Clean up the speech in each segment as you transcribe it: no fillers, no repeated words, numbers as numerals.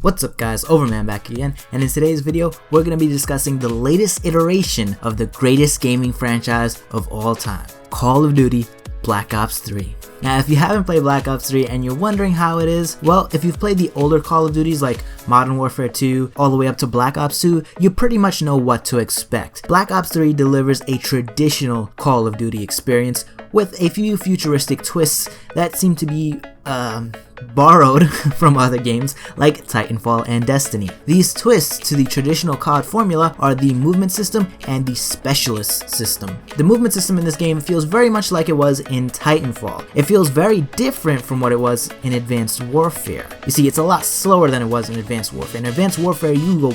What's up guys, Overman back again, and in today's video we're going to be discussing the latest iteration of the greatest gaming franchise of all time, Call of Duty Black Ops 3. Now if you haven't played Black Ops 3 and you're wondering how it is, well, if you've played the older Call of Duties like Modern Warfare 2 all the way up to Black Ops 2, you pretty much know what to expect. Black Ops 3 delivers a traditional Call of Duty experience with a few futuristic twists that seem to be borrowed from other games like Titanfall and Destiny. These twists to the traditional COD formula are the movement system and the specialist system. The movement system in this game feels very much like it was in Titanfall. It feels very different from what it was in Advanced Warfare. You see, it's a lot slower than it was in Advanced Warfare. In Advanced Warfare, you go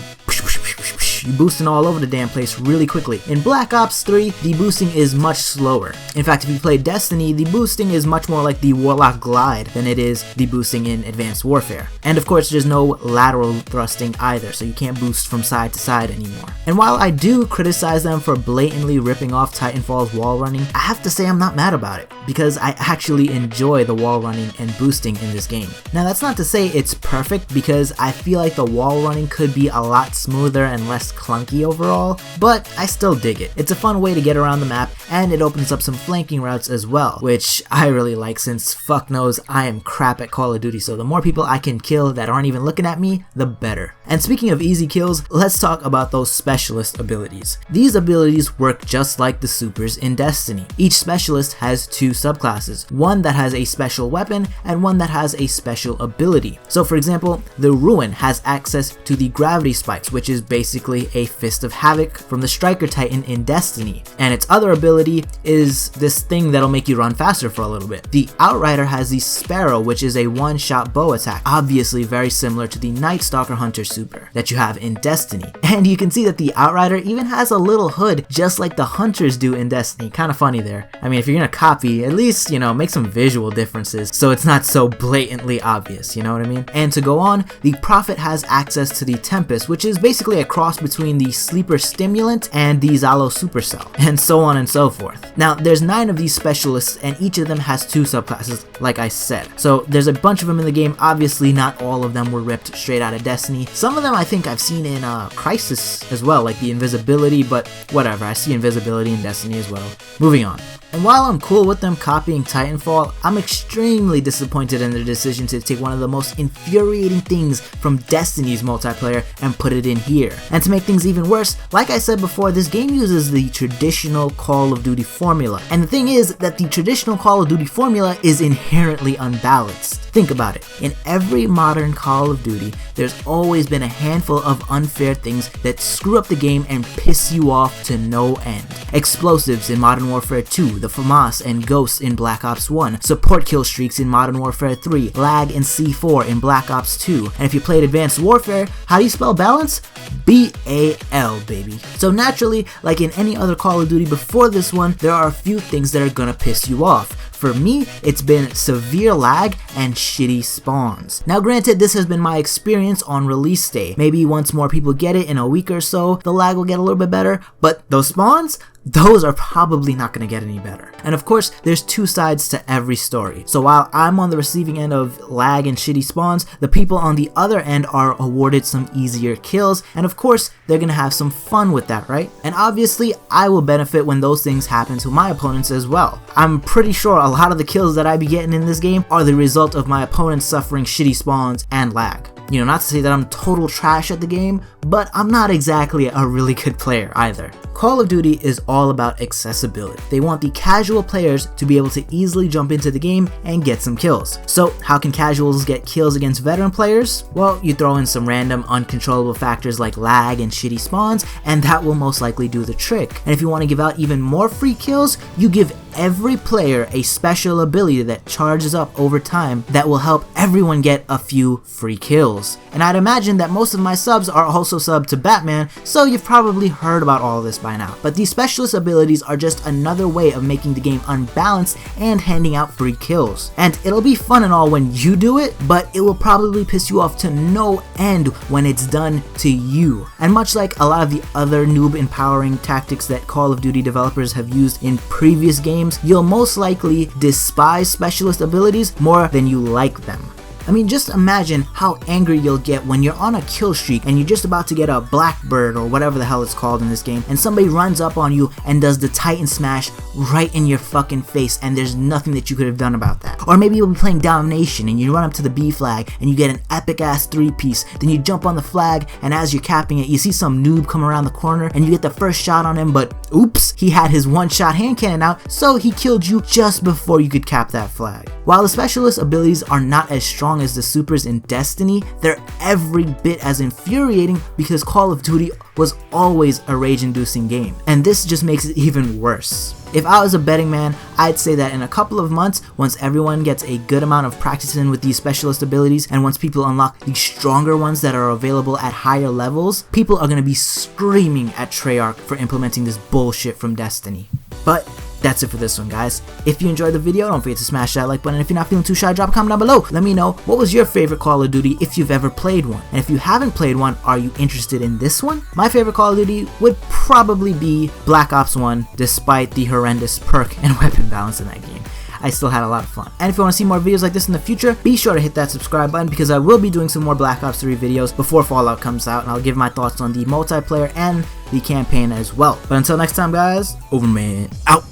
you boosting all over the damn place really quickly. In Black Ops 3, the boosting is much slower. In fact, if you play Destiny, the boosting is much more like the Warlock Glide than it is the boosting in Advanced Warfare. And of course, there's no lateral thrusting either, so you can't boost from side to side anymore. And while I do criticize them for blatantly ripping off Titanfall's wall running, I have to say I'm not mad about it, because I actually enjoy the wall running and boosting in this game. Now that's not to say it's perfect, because I feel like the wall running could be a lot smoother and less clunky overall, but I still dig it. It's a fun way to get around the map, and it opens up some flanking routes as well, which I really like since fuck knows I am crap at Call of Duty, so the more people I can kill that aren't even looking at me, the better. And speaking of easy kills, let's talk about those specialist abilities. These abilities work just like the supers in Destiny. Each specialist has two subclasses, one that has a special weapon and one that has a special ability. So for example, the Ruin has access to the gravity spikes, which is basically a Fist of Havoc from the Striker Titan in Destiny, and its other ability is this thing that'll make you run faster for a little bit. The Outrider has the Sparrow, which is a one-shot bow attack, obviously very similar to the Night Stalker Hunter super that you have in Destiny. And you can see that the Outrider even has a little hood just like the Hunters do in Destiny. Kind of funny there. I mean, if you're gonna copy, at least, you know, make some visual differences so it's not so blatantly obvious, you know what I mean? And to go on, the Prophet has access to the Tempest, which is basically a cross between the Sleeper Stimulant and the Zalo Supercell, and so on and so forth. Now, there's 9 of these specialists, and each of them has 2 subclasses, like I said. So there's a bunch of them in the game. Obviously, not all of them were ripped straight out of Destiny. Some of them I think I've seen in Crisis as well, like the Invisibility, but whatever, I see Invisibility in Destiny as well. Moving on. And while I'm cool with them copying Titanfall, I'm extremely disappointed in their decision to take one of the most infuriating things from Destiny's multiplayer and put it in here. And to make things even worse, like I said before, this game uses the traditional Call of Duty formula. And the thing is that the traditional Call of Duty formula is inherently unbalanced. Think about it. In every modern Call of Duty, there's always been a handful of unfair things that screw up the game and piss you off to no end. Explosives in Modern Warfare 2, the FAMAS and Ghosts in Black Ops 1, support kill streaks in Modern Warfare 3, lag and C4 in Black Ops 2, and if you played Advanced Warfare, how do you spell balance? B-A-L, baby. So naturally, like in any other Call of Duty before this one, there are a few things that are gonna piss you off. For me, it's been severe lag and shitty spawns. Now granted, this has been my experience on release day. Maybe once more people get it in a week or so, the lag will get a little bit better, but those spawns? Those are probably not going to get any better. And of course, there's 2 sides to every story. So while I'm on the receiving end of lag and shitty spawns, the people on the other end are awarded some easier kills, and of course, they're going to have some fun with that, right? And obviously, I will benefit when those things happen to my opponents as well. I'm pretty sure a lot of the kills that I be getting in this game are the result of my opponents suffering shitty spawns and lag. You know, not to say that I'm total trash at the game, but I'm not exactly a really good player either. Call of Duty is all about accessibility. They want the casual players to be able to easily jump into the game and get some kills. So how can casuals get kills against veteran players? Well, you throw in some random uncontrollable factors like lag and shitty spawns, and that will most likely do the trick. And if you want to give out even more free kills, you give every player a special ability that charges up over time that will help everyone get a few free kills. And I'd imagine that most of my subs are also subbed to Batman, so you've probably heard about all of this by now. But these specialist abilities are just another way of making the game unbalanced and handing out free kills. And it'll be fun and all when you do it, but it will probably piss you off to no end when it's done to you. And much like a lot of the other noob empowering tactics that Call of Duty developers have used in previous games, you'll most likely despise specialist abilities more than you like them. I mean, just imagine how angry you'll get when you're on a kill streak and you're just about to get a blackbird or whatever the hell it's called in this game, and somebody runs up on you and does the Titan Smash right in your fucking face, and there's nothing that you could have done about that. Or maybe you'll be playing Domination and you run up to the B flag and you get an epic ass 3-piece, then you jump on the flag, and as you're capping it, you see some noob come around the corner and you get the first shot on him, but oops, he had his one-shot hand cannon out, so he killed you just before you could cap that flag. While the specialist abilities are not as strong as the supers in Destiny, they're every bit as infuriating because Call of Duty was always a rage-inducing game, and this just makes it even worse. If I was a betting man, I'd say that in a couple of months, once everyone gets a good amount of practice in with these specialist abilities, and once people unlock the stronger ones that are available at higher levels, people are going to be screaming at Treyarch for implementing this bullshit from Destiny. But that's it for this one, guys. If you enjoyed the video, don't forget to smash that like button. If you're not feeling too shy, drop a comment down below. Let me know what was your favorite Call of Duty if you've ever played one. And if you haven't played one, are you interested in this one? My favorite Call of Duty would probably be Black Ops 1, despite the horrendous perk and weapon balance in that game. I still had a lot of fun. And if you want to see more videos like this in the future, be sure to hit that subscribe button because I will be doing some more Black Ops 3 videos before Fallout comes out, and I'll give my thoughts on the multiplayer and the campaign as well. But until next time, guys, Overman out.